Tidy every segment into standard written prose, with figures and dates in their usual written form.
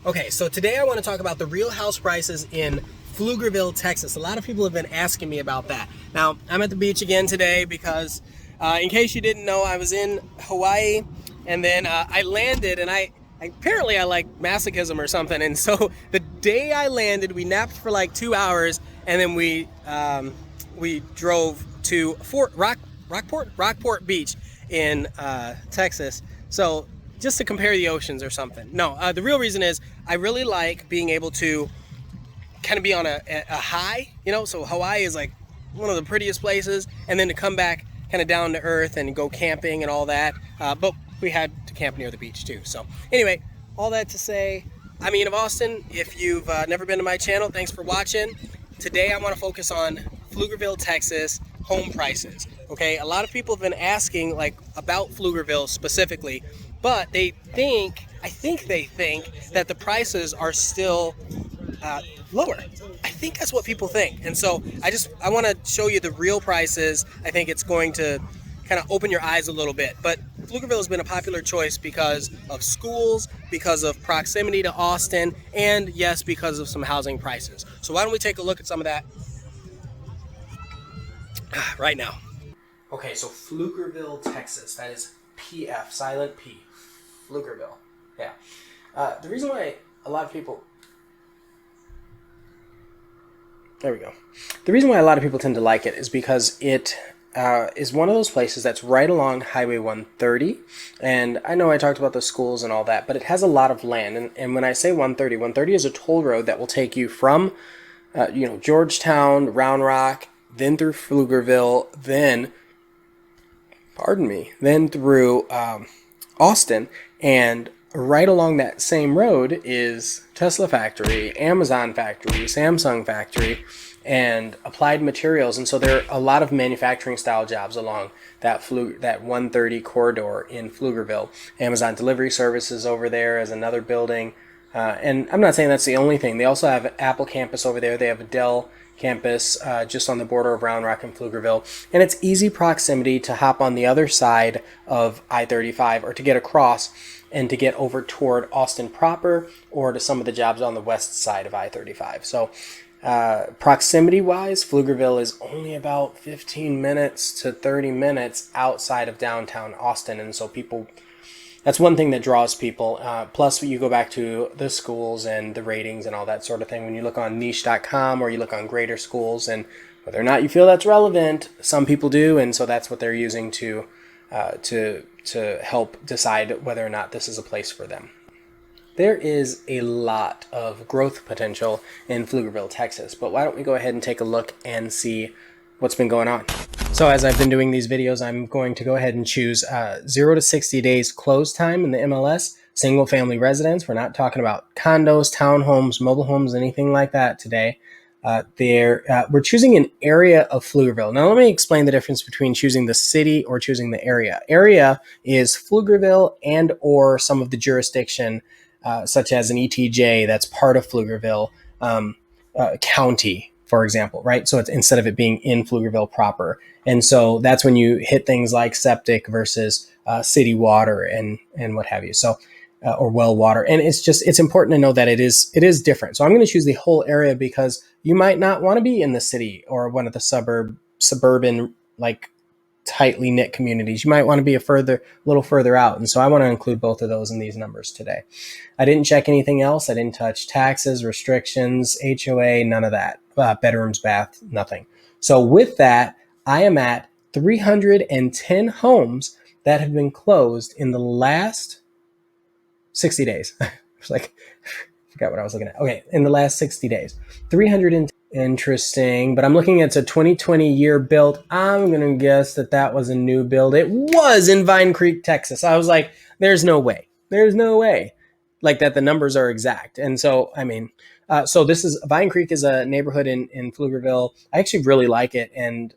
Okay, so today I want to talk about the real house prices in Pflugerville, Texas. A lot of people have been asking me about that. Now, I'm at the beach again today because, in case you didn't know, I was in Hawaii and then I landed and apparently I like masochism or something. And so the day I landed, we napped for like 2 hours and then we drove to Rockport Beach in Texas. So just to compare the oceans or something. No, the real reason is I really like being able to kind of be on a high, so Hawaii is like one of the prettiest places, and then to come back kind of down to earth and go camping and all that. But we had to camp near the beach too. So anyway, all that to say, I'm Ian of Austin. If you've never been to my channel, thanks for watching. Today I want to focus on Pflugerville, Texas home prices. Okay, a lot of people have been asking about Pflugerville specifically, but I think they think that the prices are still lower. I think that's what people think. And so I want to show you the real prices. I think it's going to kind of open your eyes a little bit. But Pflugerville has been a popular choice because of schools, because of proximity to Austin, and yes, because of some housing prices. So why don't we take a look at some of that right now. Okay, so Pflugerville, Texas. That is PF, silent P. Pflugerville. Yeah. The reason why a lot of people... There we go. The reason why a lot of people tend to like it is because it is one of those places that's right along Highway 130. And I know I talked about the schools and all that, but it has a lot of land. And when I say 130, 130 is a toll road that will take you from Georgetown, Round Rock, then through Pflugerville, then through Austin, and right along that same road is Tesla factory, Amazon factory, Samsung factory, and Applied Materials. And so there are a lot of manufacturing style jobs along that 130 corridor in Pflugerville. Amazon delivery services over there is another building. And I'm not saying that's the only thing. They also have Apple campus over there. They have a Dell campus just on the border of Round Rock and Pflugerville. And it's easy proximity to hop on the other side of I-35 or to get across and to get over toward Austin proper or to some of the jobs on the west side of I-35. So proximity-wise, Pflugerville is only about 15 minutes to 30 minutes outside of downtown Austin. And so that's one thing that draws people. Plus, you go back to the schools and the ratings and all that sort of thing. When you look on niche.com or you look on Greater Schools, and whether or not you feel that's relevant, some people do, and so that's what they're using to help decide whether or not this is a place for them. There is a lot of growth potential in Pflugerville, Texas, but why don't we go ahead and take a look and see what's been going on. So as I've been doing these videos, I'm going to go ahead and choose 0 to 60 days close time in the MLS, single family residence. We're not talking about condos, townhomes, mobile homes, anything like that today. We're choosing an area of Pflugerville. Now let me explain the difference between choosing the city or choosing the area. Area is Pflugerville and or some of the jurisdiction, such as an ETJ that's part of Pflugerville County, for example, right? So it's instead of it being in Pflugerville proper. And so that's when you hit things like septic versus city water and what have you. So, or well water. And it's important to know that it is different. So I'm going to choose the whole area because you might not want to be in the city or one of the suburban, like tightly knit communities. You might want to be a little further out. And so I want to include both of those in these numbers today. I didn't check anything else. I didn't touch taxes, restrictions, HOA, none of that. Bedrooms, bath, nothing. So with that, I am at 310 homes that have been closed in the last 60 days. I was like, forgot what I was looking at. Okay, in the last 60 days. 310. Interesting, but I'm looking at a 2020 year built. I'm going to guess that was a new build. It was in Vine Creek, Texas. I was like, there's no way. There's no way. Like that the numbers are exact. And so, so this is Vine Creek is a neighborhood in Pflugerville. I actually really like it. And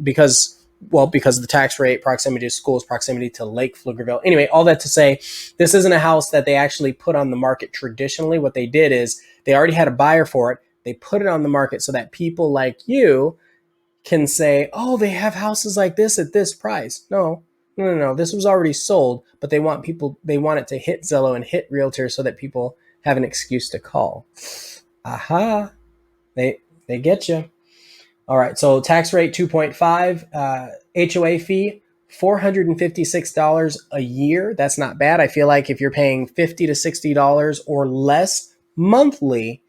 because of the tax rate, proximity to schools, proximity to Lake Pflugerville. Anyway, all that to say, this isn't a house that they actually put on the market traditionally. What they did is they already had a buyer for it. They put it on the market so that people like you can say, oh, they have houses like this at this price. No. This was already sold, but they want it to hit Zillow and hit Realtor so that people have an excuse to call. Aha, they get you. All right, so tax rate 2.5, HOA fee $456 a year. That's not bad. I feel like if you're paying $50 to $60 or less monthly,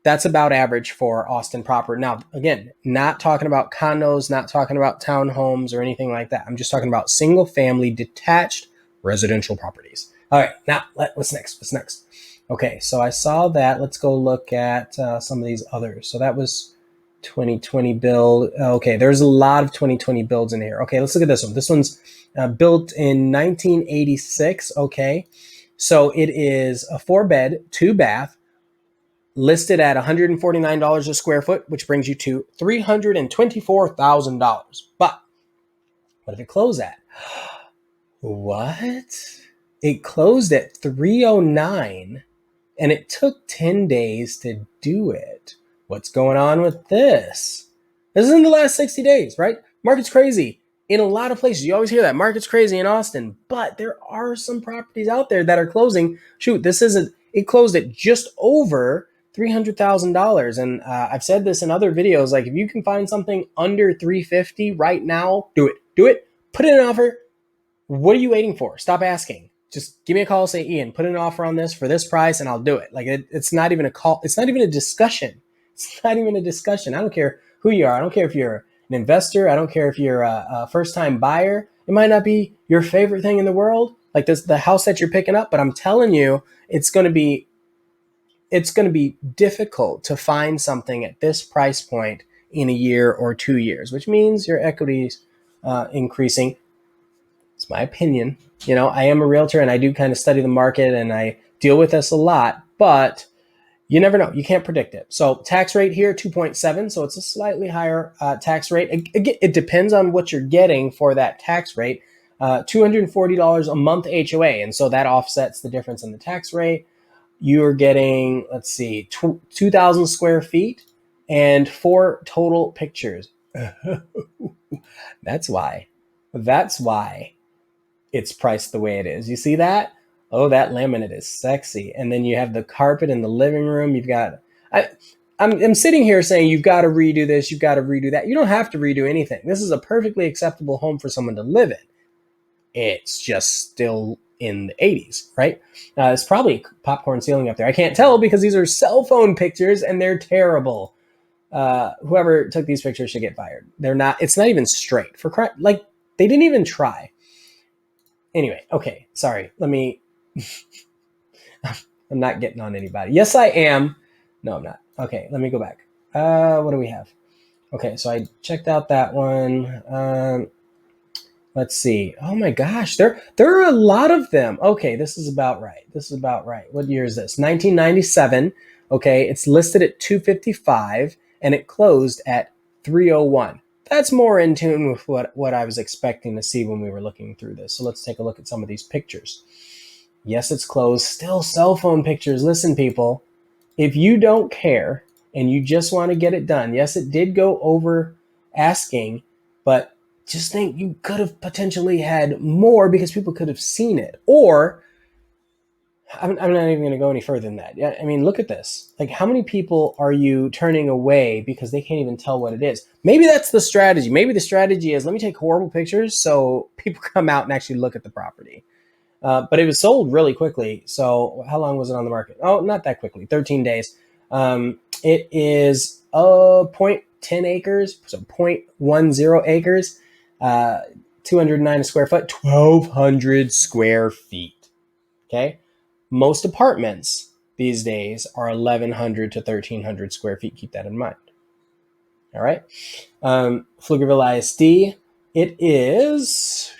that's about average for Austin proper. Now, again, not talking about condos, not talking about townhomes or anything like that. I'm just talking about single family detached residential properties. All right, now what's next? What's next? Okay, so I saw that. Let's go look at some of these others. So that was 2020 build. Okay, there's a lot of 2020 builds in here. Okay, let's look at this one. This one's built in 1986. Okay, so it is a 4-bed, 2-bath, listed at $149 a square foot, which brings you to $324,000. But what did it close at? What? It closed at 309, and it took 10 days to do it. What's going on with this? This is in the last 60 days, right? Market's crazy in a lot of places. You always hear that market's crazy in Austin, but there are some properties out there that are closing. Shoot, it closed at just over $300,000. And I've said this in other videos, like if you can find something under $350 right now, do it, put in an offer. What are you waiting for? Stop asking. Just give me a call, say, Ian, put in an offer on this for this price and I'll do it. Like it's not even a call. It's not even a discussion. It's not even a discussion. I don't care who you are. I don't care if you're an investor. I don't care if you're a first-time buyer. It might not be your favorite thing in the world, like the house that you're picking up, but I'm telling you, it's going to be difficult to find something at this price point in a year or 2 years, which means your equity's increasing. It's my opinion. I am a realtor and I do kind of study the market and I deal with this a lot, but you never know. You can't predict it. So tax rate here, 2.7. So it's a slightly higher tax rate. Again, it depends on what you're getting for that tax rate. $240 a month HOA. And so that offsets the difference in the tax rate. You're getting, 2,000 square feet and 4 total pictures. That's why it's priced the way it is. You see that? Oh, that laminate is sexy. And then you have the carpet in the living room. You've got, I'm sitting here saying you've got to redo this, you've got to redo that. You don't have to redo anything. This is a perfectly acceptable home for someone to live in. It's just still in the 80s, right? It's probably popcorn ceiling up there. I can't tell because these are cell phone pictures and they're terrible. Whoever took these pictures should get fired. It's not even straight they didn't even try. Anyway, okay, sorry. I'm not getting on anybody. Yes, I am. No, I'm not. Okay, let me go back. What do we have? Okay, so I checked out that one. Let's see. Oh my gosh, there are a lot of them. Okay, this is about right. What year is this? 1997. Okay, it's listed at 255 and it closed at 301. That's more in tune with what I was expecting to see when we were looking through this. So let's take a look at some of these pictures. Yes, it's closed. Still cell phone pictures. Listen, people, if you don't care and you just want to get it done, yes, it did go over asking, but just think you could have potentially had more because people could have seen it. Or I'm not even going to go any further than that. Yeah, I mean, look at this. Like, how many people are you turning away because they can't even tell what it is? Maybe that's the strategy. Maybe the strategy is, let me take horrible pictures so people come out and actually look at the property. But it was sold really quickly. So how long was it on the market? Oh, not that quickly, 13 days. It is 0.10 acres, so 0.10 acres, 209 a square foot, 1,200 square feet. Okay. Most apartments these days are 1,100 to 1,300 square feet. Keep that in mind. All right. Pflugerville ISD. It is,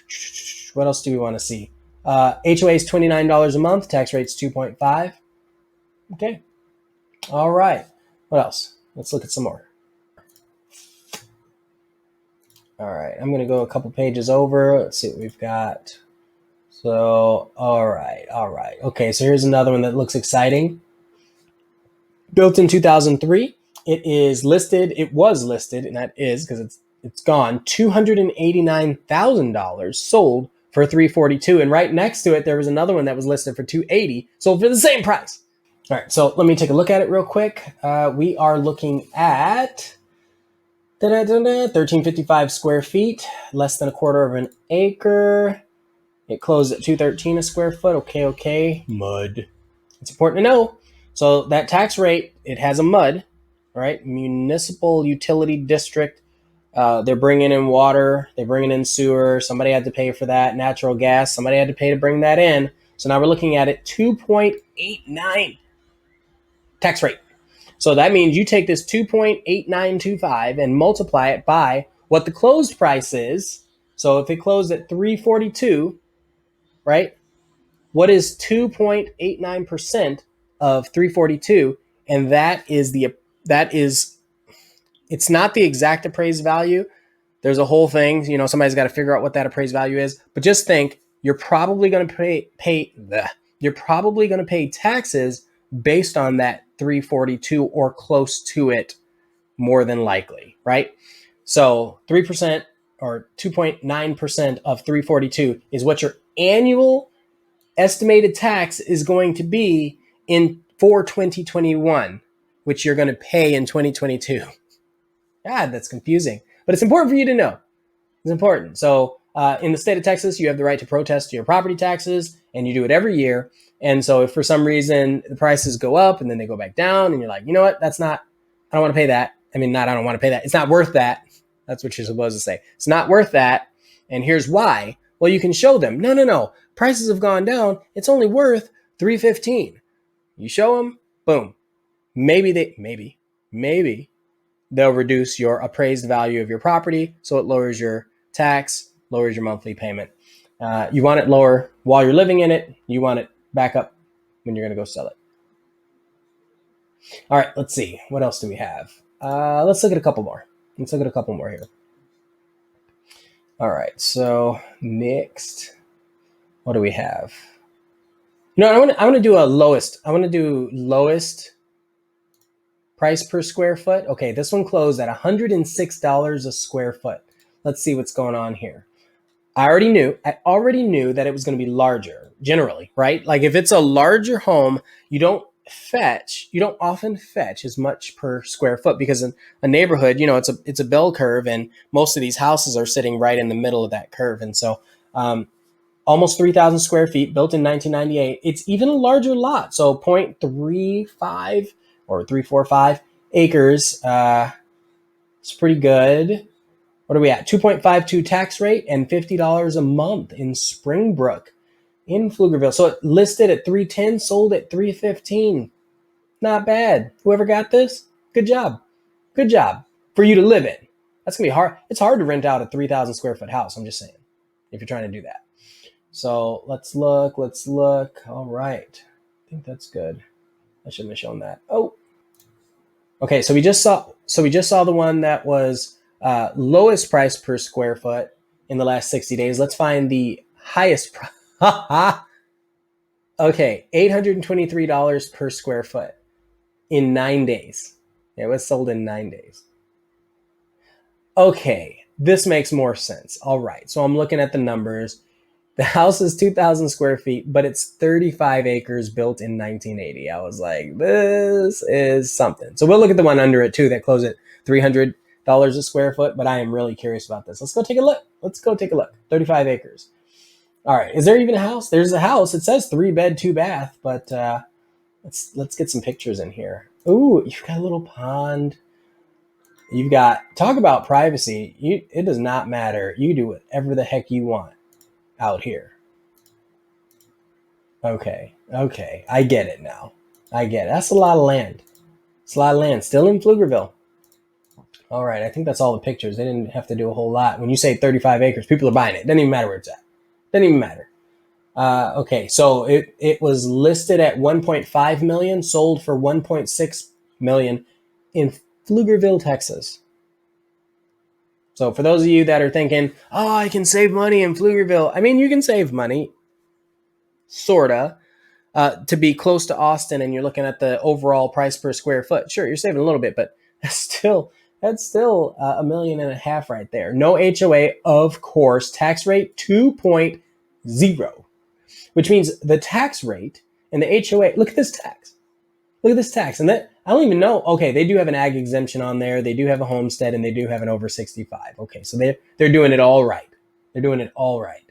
what else do we want to see? HOA is $29 a month. Tax rate's 2.5. Okay. All right. What else? Let's look at some more. All right. I'm going to go a couple pages over. Let's see what we've got. So, all right. Okay, so here's another one that looks exciting. Built in 2003. It was listed, and that is because it's gone, $289,000, sold for $342. And right next to it, there was another one that was listed for $280, sold for the same price. All right, so let me take a look at it real quick. We are looking at 1355 square feet, less than a quarter of an acre. It closed at 213 a square foot. Okay. Mud. It's important to know. So that tax rate, it has a mud, right? Municipal utility district. They're bringing in water. They're bringing in sewer. Somebody had to pay for that. Natural gas. Somebody had to pay to bring that in. So now we're looking at it 2.89 tax rate. So that means you take this 2.8925 and multiply it by what the closed price is. So if it closed at 342, right? What is 2.89% of 342? And it's not the exact appraised value. There's a whole thing, somebody's got to figure out what that appraised value is. But just think, you're probably going to pay taxes based on that 342 or close to it, more than likely, right? So 3% or 2.9% of 342 is what your annual estimated tax is going to be for 2021, which you're going to pay in 2022. God, that's confusing, but it's important for you to know. It's important. So in the state of Texas, you have the right to protest your property taxes, and you do it every year. And so if for some reason the prices go up and then they go back down, and you're like, you know what, I don't want to pay that. I don't want to pay that. It's not worth that. That's what you're supposed to say. It's not worth that. And here's why. Well, you can show them, no. Prices have gone down. It's only worth $315. You show them, boom. Maybe they'll reduce your appraised value of your property, so it lowers your tax, lowers your monthly payment. You want it lower while you're living in it. You want it back up when you're going to go sell it. All right, let's see. What else do we have? Let's look at a couple more. Here. All right, so next, what do we have? I want to do lowest. I want to do lowest price per square foot. Okay, this one closed at $106 a square foot. Let's see what's going on here. I already knew that it was going to be larger generally, right? Like if it's a larger home, you don't often fetch as much per square foot, because in a neighborhood, it's a bell curve, and most of these houses are sitting right in the middle of that curve. And so almost 3,000 square feet, built in 1998. It's even a larger lot. So 0.35 or 345 acres. It's pretty good. What are we at? 2.52 tax rate and $50 a month in Springbrook in Pflugerville. So it listed at 310, sold at 315. Not bad. Whoever got this, good job. Good job for you to live in. That's going to be hard. It's hard to rent out a 3,000 square foot house. I'm just saying, if you're trying to do that. So let's look. All right. I think that's good. I shouldn't have shown that. Oh, okay. So we just saw the one that was lowest price per square foot in the last 60 days. Let's find the highest price. Okay, $823 per square foot in 9 days. It was sold in 9 days. Okay, this makes more sense. All right, so I'm looking at the numbers. The house is 2,000 square feet, but it's 35 acres, built in 1980. I was like, this is something. So we'll look at the one under it too that closed at $300 a square foot, but I am really curious about this. Let's go take a look. 35 acres. All right, is there even a house? There's a house. It says 3-bed, 2-bath, but let's get some pictures in here. Ooh, you've got a little pond. You've got, talk about privacy. It does not matter. You do whatever the heck you want out here. Okay, I get it now. That's a lot of land. Still in Pflugerville. All right, I think that's all the pictures. They didn't have to do a whole lot. When you say 35 acres, people are buying it. Doesn't even matter where it's at. Doesn't even matter. Okay, so it was listed at 1.5 million, sold for 1.6 million in Pflugerville, Texas. So for those of you that are thinking, oh, I can save money in Pflugerville. I mean, you can save money, sorta, to be close to Austin, and you're looking at the overall price per square foot. Sure, you're saving a little bit, but that's still $1.5 million right there. No HOA, of course. Tax rate 2.0, which means the tax rate and the HOA. Look at this tax. Look at this tax. And that, I don't even know. Okay, they do have an ag exemption on there. They do have a homestead, and they do have an over 65. Okay, so they're doing it all right. They're doing it all right.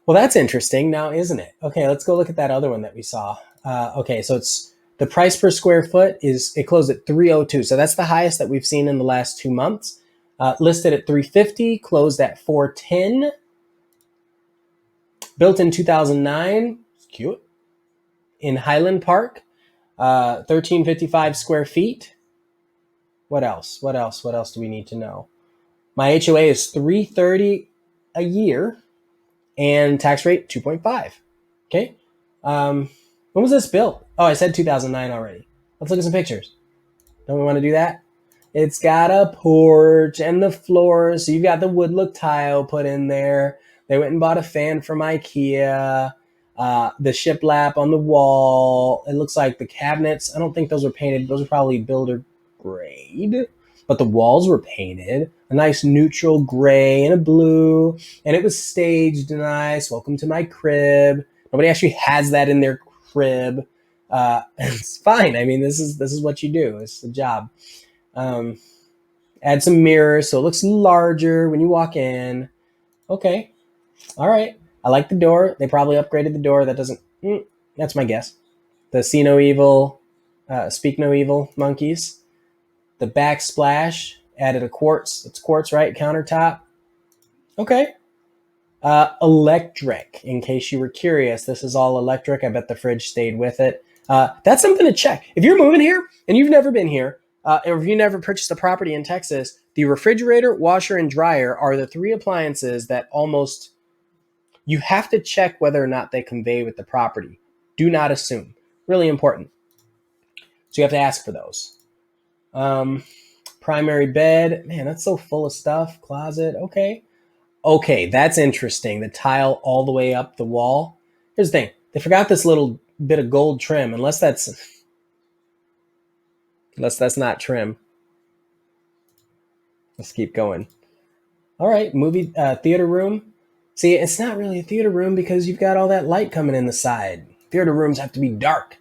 Well, that's interesting now, isn't it? Okay, let's go look at that other one that we saw. Okay, so it's the price per square foot it closed at 302. So that's the highest that we've seen in the last 2 months. Listed at 350, closed at 410. Built in 2009. It's cute. In Highland Park, 1355 square feet. What else? What else do we need to know? My HOA is $330 a year and tax rate 2.5. Okay. When was this built? Oh, I said 2009 already. Let's look at some pictures. Don't we want to do that? It's got a porch and the floors. So you've got the wood look tile put in there. They went and bought a fan from IKEA. The shiplap on the wall. It looks like the cabinets, I don't think those were painted. Those are probably builder grade. But the walls were painted. A nice neutral gray and a blue. And it was staged nice. Welcome to my crib. Nobody actually has that in their crib. It's fine. I mean, this is what you do. It's the job. Add some mirrors so it looks larger when you walk in. Okay. All right. I like the door. They probably upgraded the door. That doesn't, that's my guess. The see no evil, speak no evil monkeys. The backsplash added a quartz. It's quartz, right? Countertop. Okay. Electric, in case you were curious. This is all electric. I bet the fridge stayed with it. That's something to check. If you're moving here and you've never been here, or if you never purchased a property in Texas, the refrigerator, washer, and dryer are the 3 appliances that almost you have to check whether or not they convey with the property. Do not assume. Really important. So you have to ask for those. Primary bed. Man, that's so full of stuff. Closet. Okay. Okay, that's interesting. The tile all the way up the wall. Here's the thing. They forgot this little bit of gold trim. Unless that's not trim. Let's keep going. All right, movie theater room. See, it's not really a theater room because you've got all that light coming in the side. Theater rooms have to be dark.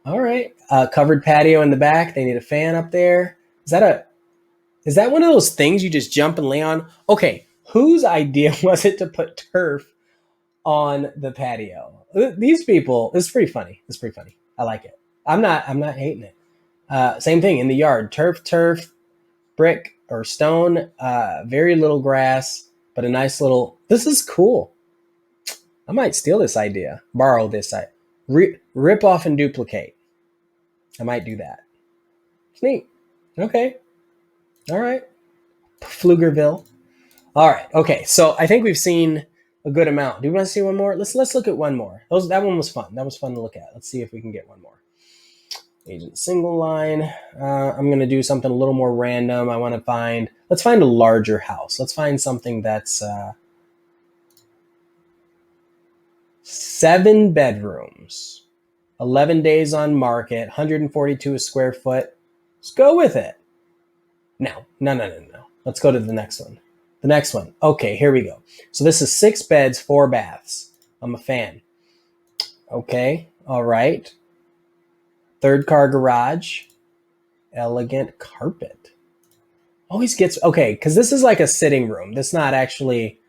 All right, covered patio in the back. They need a fan up there. Is that one of those things you just jump and lay on? Okay, whose idea was it to put turf on the patio? These people, it's pretty funny. It's pretty funny. I like it. I'm not hating it. Same thing in the yard. Turf, brick or stone, very little grass, but a nice little, this is cool. I might steal this idea, borrow this, rip off and duplicate. I might do that. It's neat. Okay. All right. Pflugerville. All right. Okay. So I think we've seen a good amount. Do you want to see one more? Let's look at one more. That one was fun. That was fun to look at. Let's see if we can get one more. Agent single line. I'm going to do something a little more random. Let's find a larger house. Let's find something that's 7 bedrooms, 11 days on market, 142 a square foot. Let's go with it. No. Let's go to the next one. The next one. Okay, here we go. So this is 6 beds, 4 baths. I'm a fan. Okay, all right. 3rd car garage. Elegant carpet. Always gets, okay, because this is like a sitting room. This is not actually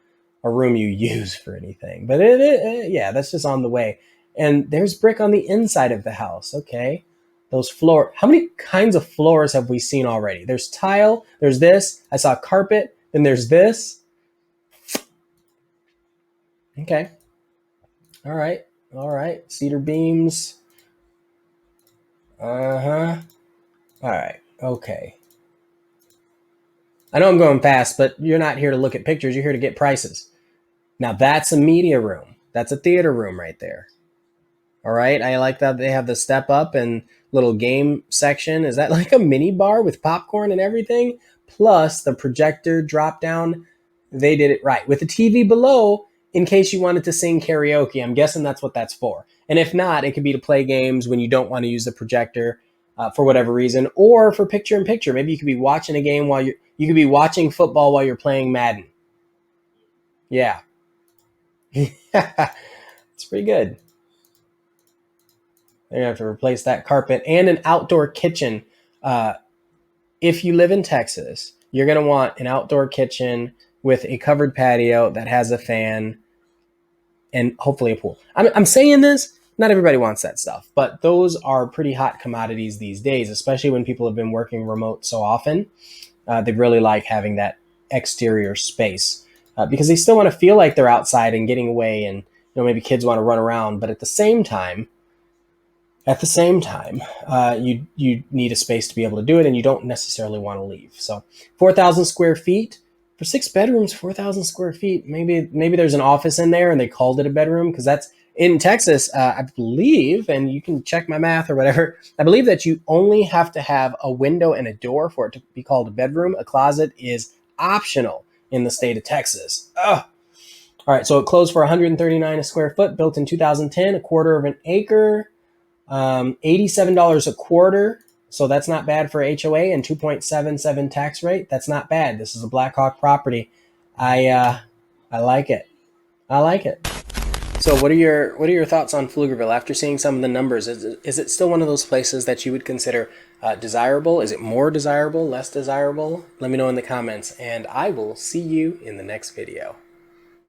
a room you use for anything. But yeah, that's just on the way. And there's brick on the inside of the house. Okay. Those floor. How many kinds of floors have we seen already? There's tile. There's this. I saw carpet. Then there's this. Okay. All right. Cedar beams. All right. Okay. I know I'm going fast, but you're not here to look at pictures. You're here to get prices. Now that's a media room. That's a theater room right there. All right. I like that they have the step up and little game section. Is that like a mini bar with popcorn and everything? Plus the projector drop down. They did it right. With the TV below, in case you wanted to sing karaoke. I'm guessing that's what that's for. And if not, it could be to play games when you don't want to use the projector for whatever reason, or for picture in picture. Maybe you could be watching a game while you could be watching football while you're playing Madden. Yeah. It's pretty good. They're gonna have to replace that carpet and an outdoor kitchen. If you live in Texas, you're gonna want an outdoor kitchen with a covered patio that has a fan and hopefully a pool. I'm saying this, not everybody wants that stuff, but those are pretty hot commodities these days, especially when people have been working remote so often. They really like having that exterior space because they still want to feel like they're outside and getting away, and maybe kids want to run around, but at the same time, you need a space to be able to do it, and you don't necessarily want to leave. So 4,000 square feet for 6 bedrooms, 4,000 square feet. Maybe there's an office in there and they called it a bedroom, because that's in Texas, I believe, and you can check my math or whatever. I believe that you only have to have a window and a door for it to be called a bedroom. A closet is optional in the state of Texas. Ugh. All right, so it closed for $139 a square foot, built in 2010, a quarter of an acre. $87 a quarter, so that's not bad for HOA, and 2.77 tax rate. That's not bad. This is a Blackhawk property. I like it. I like it. So what are your thoughts on Pflugerville after seeing some of the numbers? Is it still one of those places that you would consider desirable? Is it more desirable, less desirable? Let me know in the comments, and I will see you in the next video.